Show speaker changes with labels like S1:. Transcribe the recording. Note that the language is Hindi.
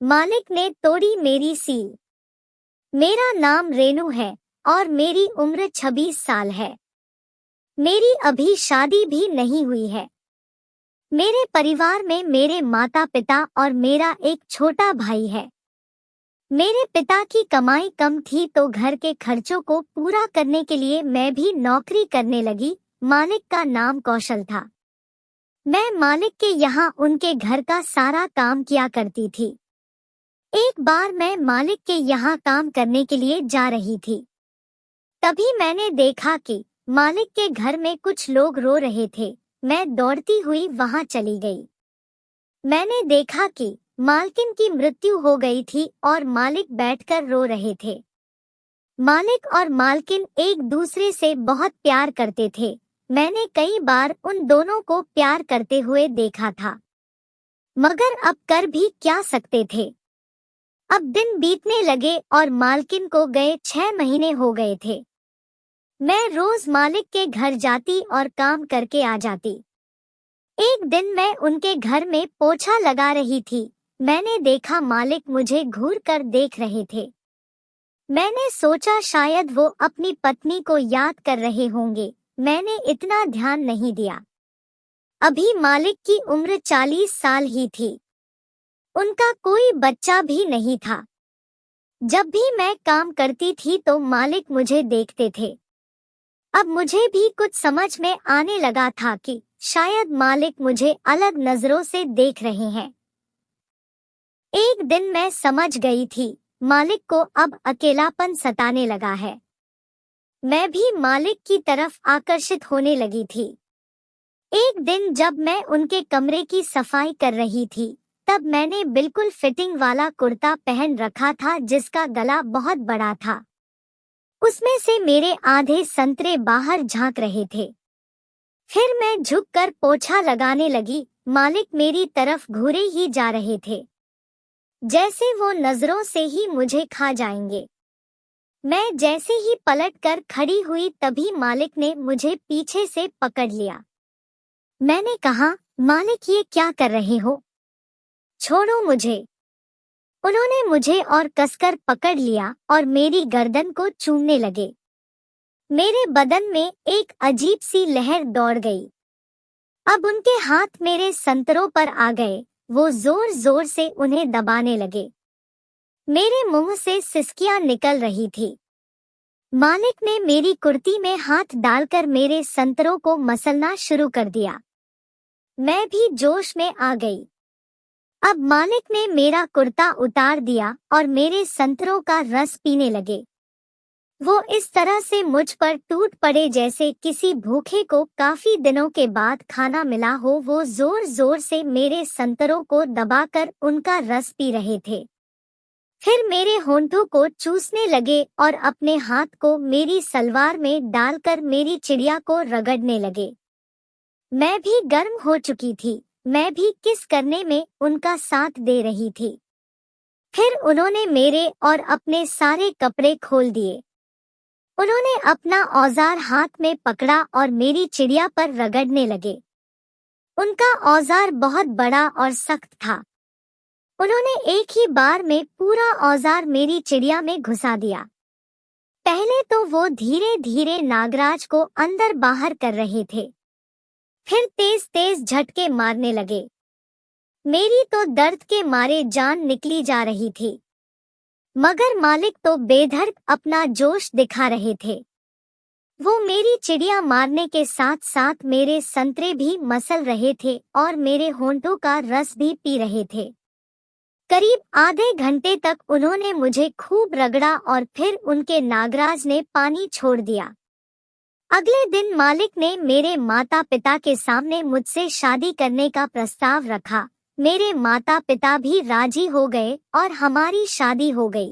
S1: मालिक ने तोड़ी मेरी सील। मेरा नाम रेनू है और मेरी उम्र 26 साल है। मेरी अभी शादी भी नहीं हुई है। मेरे परिवार में मेरे माता पिता और मेरा एक छोटा भाई है। मेरे पिता की कमाई कम थी तो घर के खर्चों को पूरा करने के लिए मैं भी नौकरी करने लगी। मालिक का नाम कौशल था। मैं मालिक के यहाँ उनके घर का सारा काम किया करती थी। एक बार मैं मालिक के यहाँ काम करने के लिए जा रही थी। तभी मैंने देखा कि मालिक के घर में कुछ लोग रो रहे थे। मैं दौड़ती हुई वहां चली गई। मैंने देखा कि मालकिन की मृत्यु हो गई थी और मालिक बैठकर रो रहे थे। मालिक और मालकिन एक दूसरे से बहुत प्यार करते थे। मैंने कई बार उन दोनों को प्यार करते हुए देखा था, मगर अब कर भी क्या सकते थे। अब दिन बीतने लगे और मालकिन को गए 6 महीने हो गए थे। मैं रोज मालिक के घर जाती और काम करके आ जाती। एक दिन मैं उनके घर में पोछा लगा रही थी। मैंने देखा मालिक मुझे घूर कर देख रहे थे। मैंने सोचा शायद वो अपनी पत्नी को याद कर रहे होंगे। मैंने इतना ध्यान नहीं दिया। अभी मालिक की उम्र 40 साल ही थी। उनका कोई बच्चा भी नहीं था। जब भी मैं काम करती थी तो मालिक मुझे देखते थे। अब मुझे भी कुछ समझ में आने लगा था कि शायद मालिक मुझे अलग नजरों से देख रहे हैं। एक दिन मैं समझ गई थी मालिक को अब अकेलापन सताने लगा है। मैं भी मालिक की तरफ आकर्षित होने लगी थी। एक दिन जब मैं उनके कमरे की सफाई कर रही थी, तब मैंने बिल्कुल फिटिंग वाला कुर्ता पहन रखा था जिसका गला बहुत बड़ा था। उसमें से मेरे आधे संतरे बाहर झांक रहे थे। फिर मैं झुककर पोछा लगाने लगी। मालिक मेरी तरफ घूरे ही जा रहे थे, जैसे वो नजरों से ही मुझे खा जाएंगे। मैं जैसे ही पलटकर खड़ी हुई तभी मालिक ने मुझे पीछे से पकड़ लिया। मैंने कहा, मालिक ये क्या कर रहे हो? छोड़ो मुझे। उन्होंने मुझे और कसकर पकड़ लिया और मेरी गर्दन को चूमने लगे। मेरे बदन में एक अजीब सी लहर दौड़ गई। अब उनके हाथ मेरे संतरों पर आ गए। वो जोर जोर से उन्हें दबाने लगे। मेरे मुंह से सिसकियां निकल रही थी। मालिक ने मेरी कुर्ती में हाथ डालकर मेरे संतरों को मसलना शुरू कर दिया। मैं भी जोश में आ गई। अब मालिक ने मेरा कुर्ता उतार दिया और मेरे संतरों का रस पीने लगे। वो इस तरह से मुझ पर टूट पड़े जैसे किसी भूखे को काफी दिनों के बाद खाना मिला हो। वो जोर जोर से मेरे संतरों को दबाकर उनका रस पी रहे थे। फिर मेरे होंठों को चूसने लगे और अपने हाथ को मेरी सलवार में डालकर मेरी चिड़िया को रगड़ने लगे। मैं भी गर्म हो चुकी थी। मैं भी किस करने में उनका साथ दे रही थी। फिर उन्होंने मेरे और अपने सारे कपड़े खोल दिए। उन्होंने अपना औजार हाथ में पकड़ा और मेरी चिड़िया पर रगड़ने लगे। उनका औजार बहुत बड़ा और सख्त था। उन्होंने एक ही बार में पूरा औजार मेरी चिड़िया में घुसा दिया। पहले तो वो धीरे धीरे नागराज को अंदर बाहर कर रहे थे, फिर तेज तेज झटके मारने लगे। मेरी तो दर्द के मारे जान निकली जा रही थी, मगर मालिक तो बेधड़क अपना जोश दिखा रहे थे। वो मेरी चिड़िया मारने के साथ साथ मेरे संतरे भी मसल रहे थे और मेरे होंठों का रस भी पी रहे थे। करीब आधे घंटे तक उन्होंने मुझे खूब रगड़ा और फिर उनके नागराज ने पानी छोड़ दिया। अगले दिन मालिक ने मेरे माता पिता के सामने मुझसे शादी करने का प्रस्ताव रखा। मेरे माता पिता भी राजी हो गए और हमारी शादी हो गई।